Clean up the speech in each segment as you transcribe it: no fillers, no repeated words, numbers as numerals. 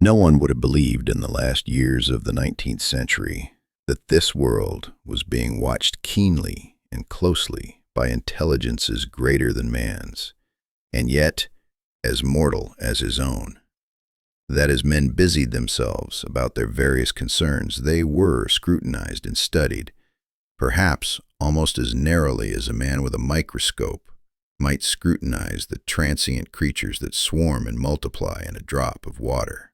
No one would have believed in the last years of the 19th century that this world was being watched keenly and closely by intelligences greater than man's, and yet as mortal as his own. That as men busied themselves about their various concerns, they were scrutinized and studied, perhaps almost as narrowly as a man with a microscope might scrutinize the transient creatures that swarm and multiply in a drop of water.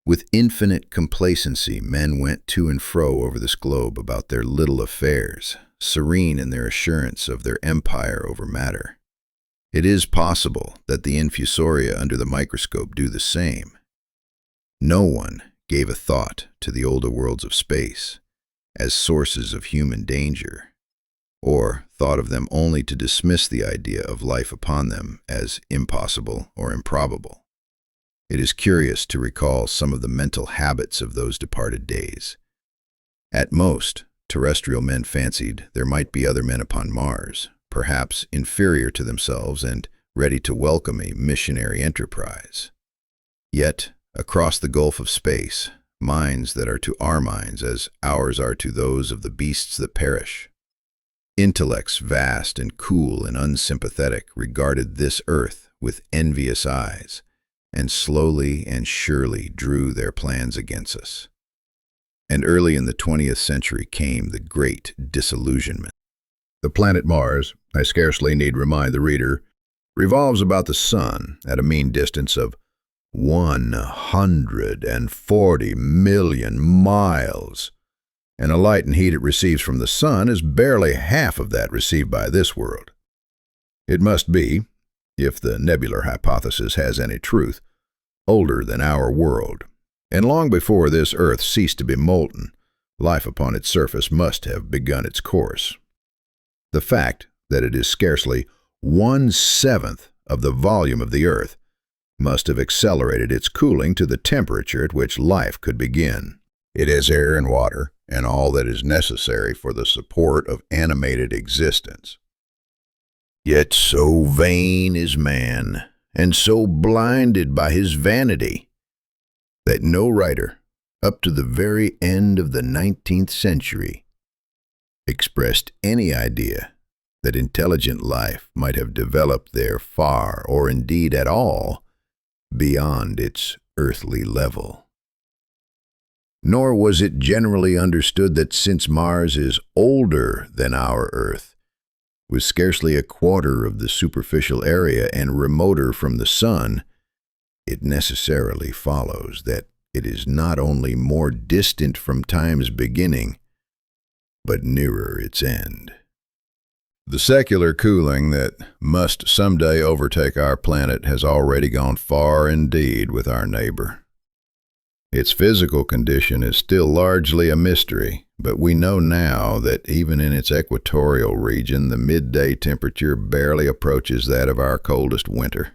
With infinite complacency, men went to and fro over this globe about their little affairs, serene in their assurance of their empire over matter. It is possible that the infusoria under the microscope do the same. No one gave a thought to the older worlds of space as sources of human danger, or thought of them only to dismiss the idea of life upon them as impossible or improbable. It is curious to recall some of the mental habits of those departed days. At most, terrestrial men fancied there might be other men upon Mars, perhaps inferior to themselves and ready to welcome a missionary enterprise. Yet, across the gulf of space, minds that are to our minds as ours are to those of the beasts that perish, intellects vast and cool and unsympathetic regarded this earth with envious eyes, and slowly and surely drew their plans against us. And early in the 20th century came the great disillusionment. The planet Mars, I scarcely need remind the reader, revolves about the sun at a mean distance of 140 million miles, and the light and heat it receives from the sun is barely half of that received by this world. It must be, if the nebular hypothesis has any truth, older than our world, and long before this earth ceased to be molten, life upon its surface must have begun its course. The fact that it is scarcely 1/7 of the volume of the earth must have accelerated its cooling to the temperature at which life could begin. It has air and water, and all that is necessary for the support of animated existence. Yet so vain is man, and so blinded by his vanity, that no writer, up to the very end of the 19th century, expressed any idea that intelligent life might have developed there far, or indeed at all, beyond its earthly level. Nor was it generally understood that since Mars is older than our Earth, with scarcely a quarter of the superficial area and remoter from the sun, it necessarily follows that it is not only more distant from time's beginning, but nearer its end. The secular cooling that must someday overtake our planet has already gone far indeed with our neighbor. Its physical condition is still largely a mystery, but we know now that even in its equatorial region, the midday temperature barely approaches that of our coldest winter.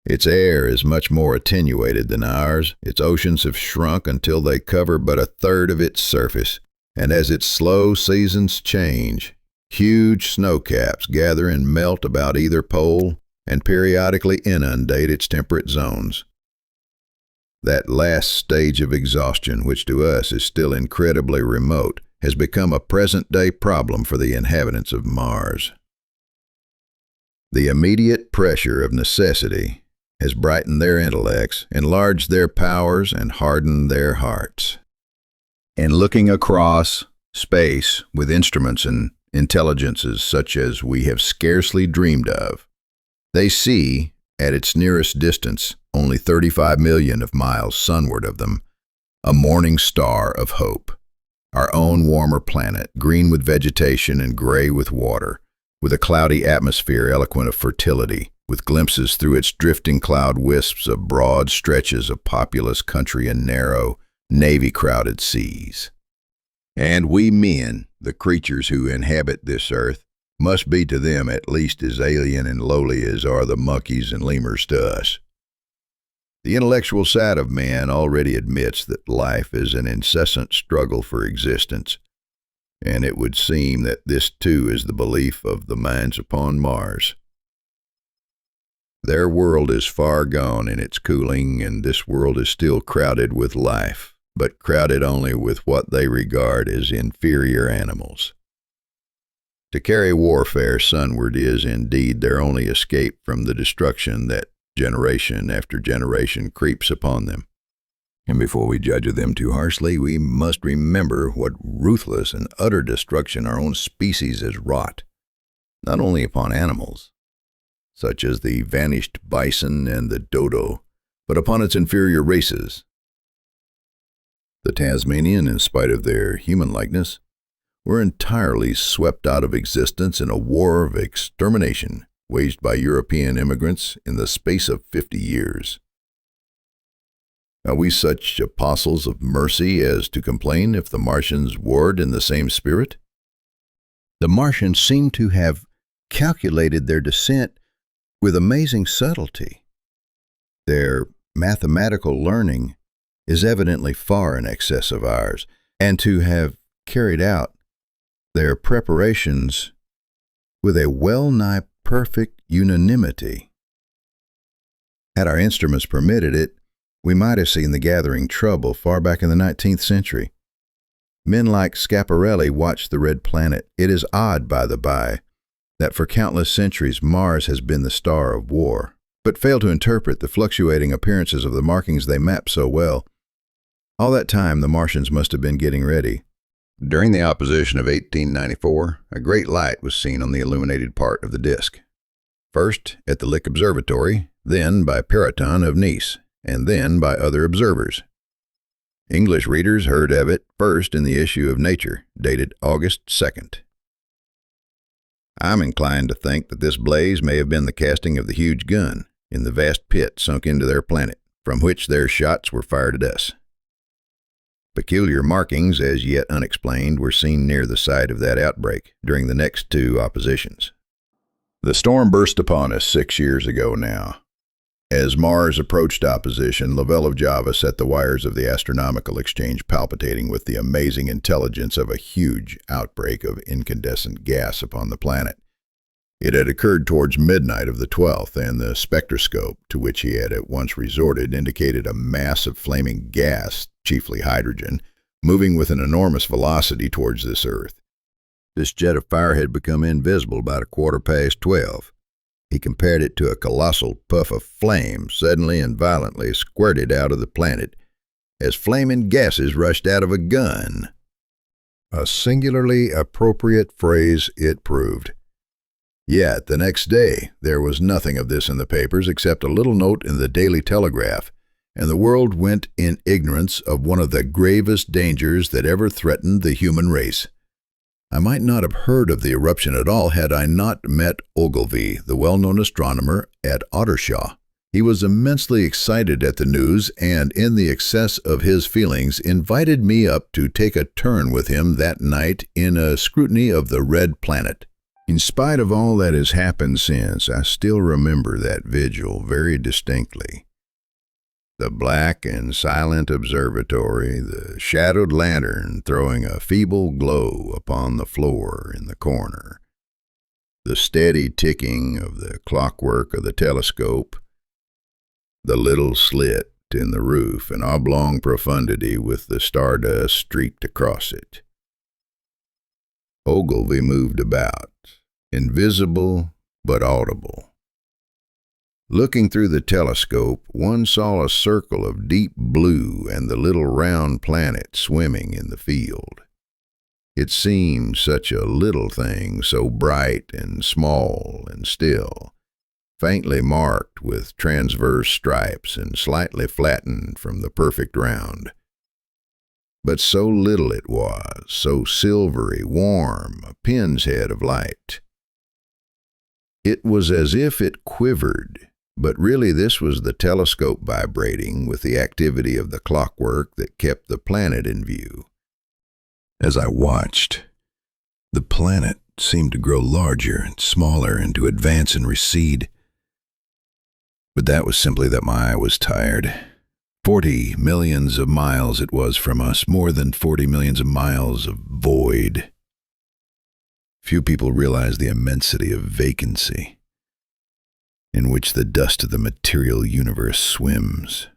Its air is much more attenuated than ours. Its oceans have shrunk until they cover but a third of its surface, and as its slow seasons change, huge snowcaps gather and melt about either pole and periodically inundate its temperate zones. That last stage of exhaustion, which to us is still incredibly remote, has become a present-day problem for the inhabitants of Mars. The immediate pressure of necessity has brightened their intellects, enlarged their powers, and hardened their hearts. And looking across space with instruments and intelligences such as we have scarcely dreamed of, they see, at its nearest distance, only 35 million of miles sunward of them, a morning star of hope, our own warmer planet, green with vegetation and gray with water, with a cloudy atmosphere eloquent of fertility, with glimpses through its drifting cloud wisps of broad stretches of populous country and narrow, navy-crowded seas. And we men, the creatures who inhabit this earth, must be to them at least as alien and lowly as are the monkeys and lemurs to us. The intellectual side of man already admits that life is an incessant struggle for existence, and it would seem that this too is the belief of the minds upon Mars. Their world is far gone in its cooling, and this world is still crowded with life, but crowded only with what they regard as inferior animals. To carry warfare sunward is indeed their only escape from the destruction that generation after generation creeps upon them. And before we judge them too harshly, we must remember what ruthless and utter destruction our own species has wrought, not only upon animals, such as the vanished bison and the dodo, but upon its inferior races. The Tasmanian, in spite of their human likeness, were entirely swept out of existence in a war of extermination waged by European immigrants in the space of 50 years. Are we such apostles of mercy as to complain if the Martians warred in the same spirit? The Martians seem to have calculated their descent with amazing subtlety. Their mathematical learning is evidently far in excess of ours, and to have carried out their preparations with a well-nigh perfect unanimity. Had our instruments permitted it, we might have seen the gathering trouble far back in the 19th century. Men like Schiaparelli watched the red planet. It is odd, by the by, that for countless centuries Mars has been the star of war, but failed to interpret the fluctuating appearances of the markings they map so well. All that time the Martians must have been getting ready. During the opposition of 1894, a great light was seen on the illuminated part of the disk. First at the Lick Observatory, then by Periton of Nice, and then by other observers. English readers heard of it first in the issue of Nature, dated August 2nd. I'm inclined to think that this blaze may have been the casting of the huge gun in the vast pit sunk into their planet, from which their shots were fired at us. Peculiar markings, as yet unexplained, were seen near the site of that outbreak during the next two oppositions. The storm burst upon us 6 years ago now. As Mars approached opposition, Lovell of Java set the wires of the astronomical exchange palpitating with the amazing intelligence of a huge outbreak of incandescent gas upon the planet. It had occurred towards midnight of the 12th, and the spectroscope, to which he had at once resorted, indicated a mass of flaming gas, chiefly hydrogen, moving with an enormous velocity towards this Earth. This jet of fire had become invisible about 12:15. He compared it to a colossal puff of flame suddenly and violently squirted out of the planet, as flaming gases rushed out of a gun. A singularly appropriate phrase it proved. Yet the next day there was nothing of this in the papers except a little note in the Daily Telegraph, and the world went in ignorance of one of the gravest dangers that ever threatened the human race. I might not have heard of the eruption at all had I not met Ogilvy, the well-known astronomer, at Ottershaw. He was immensely excited at the news, and in the excess of his feelings invited me up to take a turn with him that night in a scrutiny of the red planet. In spite of all that has happened since, I still remember that vigil very distinctly. The black and silent observatory, the shadowed lantern throwing a feeble glow upon the floor in the corner, the steady ticking of the clockwork of the telescope, the little slit in the roof, an oblong profundity with the stardust streaked across it. Ogilvy moved about, invisible but audible. Looking through the telescope, one saw a circle of deep blue and the little round planet swimming in the field. It seemed such a little thing, so bright and small and still, faintly marked with transverse stripes and slightly flattened from the perfect round. But so little it was, so silvery, warm, a pin's head of light. It was as if it quivered. But really this was the telescope vibrating with the activity of the clockwork that kept the planet in view. As I watched, the planet seemed to grow larger and smaller and to advance and recede. But that was simply that my eye was tired. 40 millions of miles it was from us, more than 40 millions of miles of void. Few people realize the immensity of vacancy. in which the dust of the material universe swims.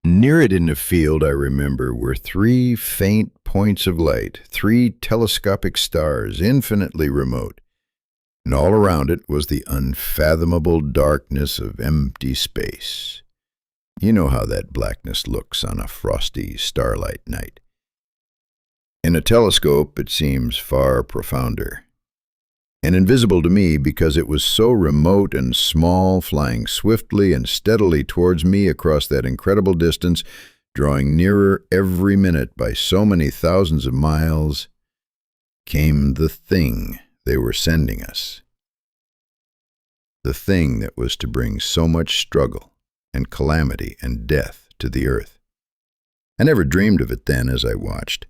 Near it in the field, I remember, were 3 faint points of light, 3 telescopic stars, infinitely remote, and all around it was the unfathomable darkness of empty space. You know how that blackness looks on a frosty starlight night. In a telescope, it seems far profounder, and invisible to me because it was so remote and small, flying swiftly and steadily towards me across that incredible distance, drawing nearer every minute by so many thousands of miles, came the thing they were sending us. The thing that was to bring so much struggle and calamity and death to the earth. I never dreamed of it then as I watched.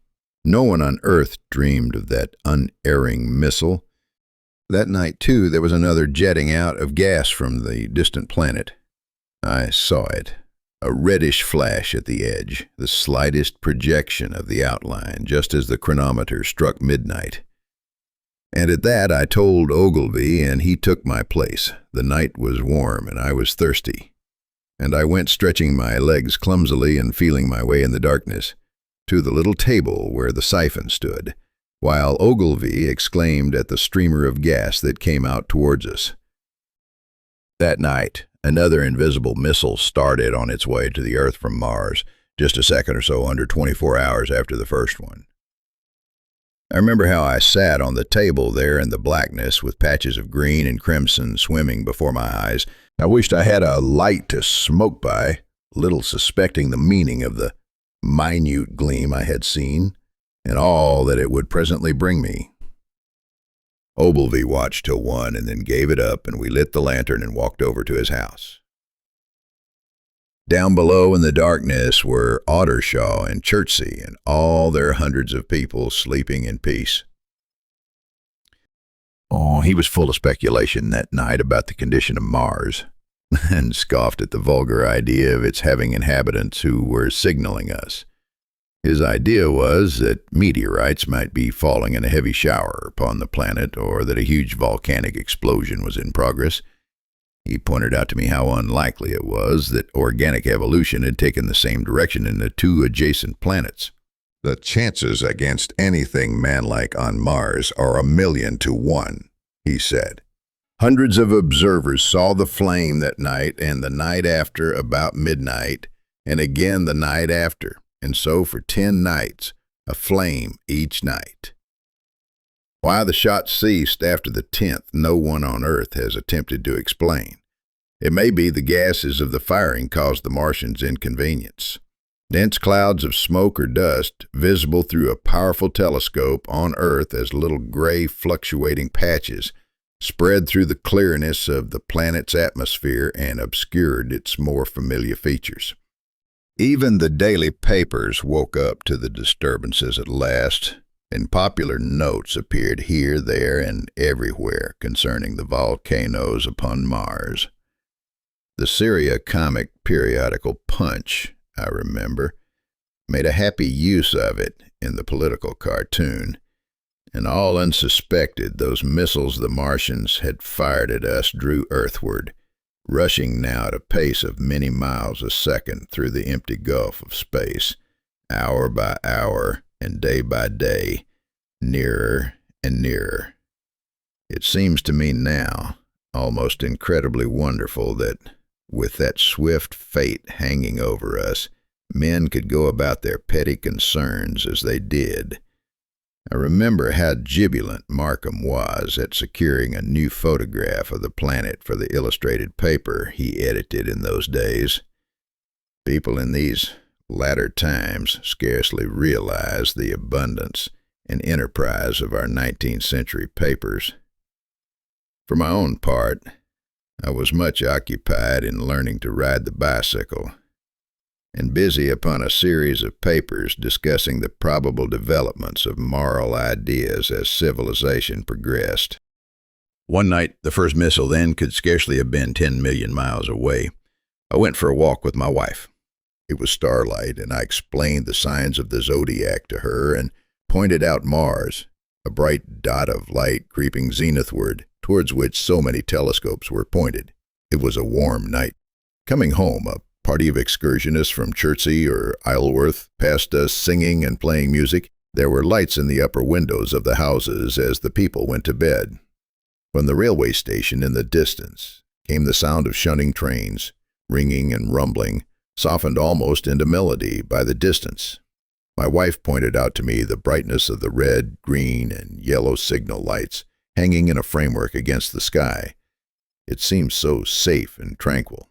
No one on earth dreamed of that unerring missile. That night, too, there was another jetting out of gas from the distant planet. I saw it, a reddish flash at the edge, the slightest projection of the outline, just as the chronometer struck midnight. And at that I told Ogilvy, and he took my place. The night was warm, and I was thirsty. And I went stretching my legs clumsily and feeling my way in the darkness to the little table where the siphon stood, while Ogilvy exclaimed at the streamer of gas that came out towards us. That night, another invisible missile started on its way to the Earth from Mars, just a second or so under 24 hours after the first one. I remember how I sat on the table there in the blackness with patches of green and crimson swimming before my eyes. I wished I had a light to smoke by, little suspecting the meaning of the minute gleam I had seen, and all that it would presently bring me. Ogilvy watched till 1 and then gave it up, and we lit the lantern and walked over to his house. Down below in the darkness were Ottershaw and Chertsey and all their hundreds of people sleeping in peace. Oh, he was full of speculation that night about the condition of Mars, and scoffed at the vulgar idea of its having inhabitants who were signaling us. His idea was that meteorites might be falling in a heavy shower upon the planet, or that a huge volcanic explosion was in progress. He pointed out to me how unlikely it was that organic evolution had taken the same direction in the 2 adjacent planets. The chances against anything manlike on Mars are 1,000,000 to 1, he said. Hundreds of observers saw the flame that night and the night after about midnight, and again the night after, and so for 10 nights, a flame each night. Why the shot ceased after the 10th, no one on Earth has attempted to explain. It may be the gases of the firing caused the Martians inconvenience. Dense clouds of smoke or dust, visible through a powerful telescope on Earth as little gray fluctuating patches, spread through the clearness of the planet's atmosphere and obscured its more familiar features. Even the daily papers woke up to the disturbances at last, and popular notes appeared here, there, and everywhere concerning the volcanoes upon Mars. The Syria comic periodical Punch, I remember, made a happy use of it in the political cartoon, and all unsuspected those missiles the Martians had fired at us drew earthward, rushing now at a pace of many miles a second through the empty gulf of space, hour by hour and day by day, nearer and nearer. It seems to me now almost incredibly wonderful that, with that swift fate hanging over us, men could go about their petty concerns as they did. I remember how jubilant Markham was at securing a new photograph of the planet for the illustrated paper he edited in those days. People in these latter times scarcely realize the abundance and enterprise of our 19th century papers. For my own part, I was much occupied in learning to ride the bicycle, and busy upon a series of papers discussing the probable developments of moral ideas as civilization progressed. One night, the first missile then could scarcely have been 10 million miles away. I went for a walk with my wife. It was starlight, and I explained the signs of the zodiac to her and pointed out Mars, a bright dot of light creeping zenithward, towards which so many telescopes were pointed. It was a warm night. Coming home, a party of excursionists from Chertsey or Isleworth passed us singing and playing music. There were lights in the upper windows of the houses as the people went to bed. From the railway station in the distance came the sound of shunting trains, ringing and rumbling, softened almost into melody by the distance. My wife pointed out to me the brightness of the red, green, and yellow signal lights hanging in a framework against the sky. It seemed so safe and tranquil.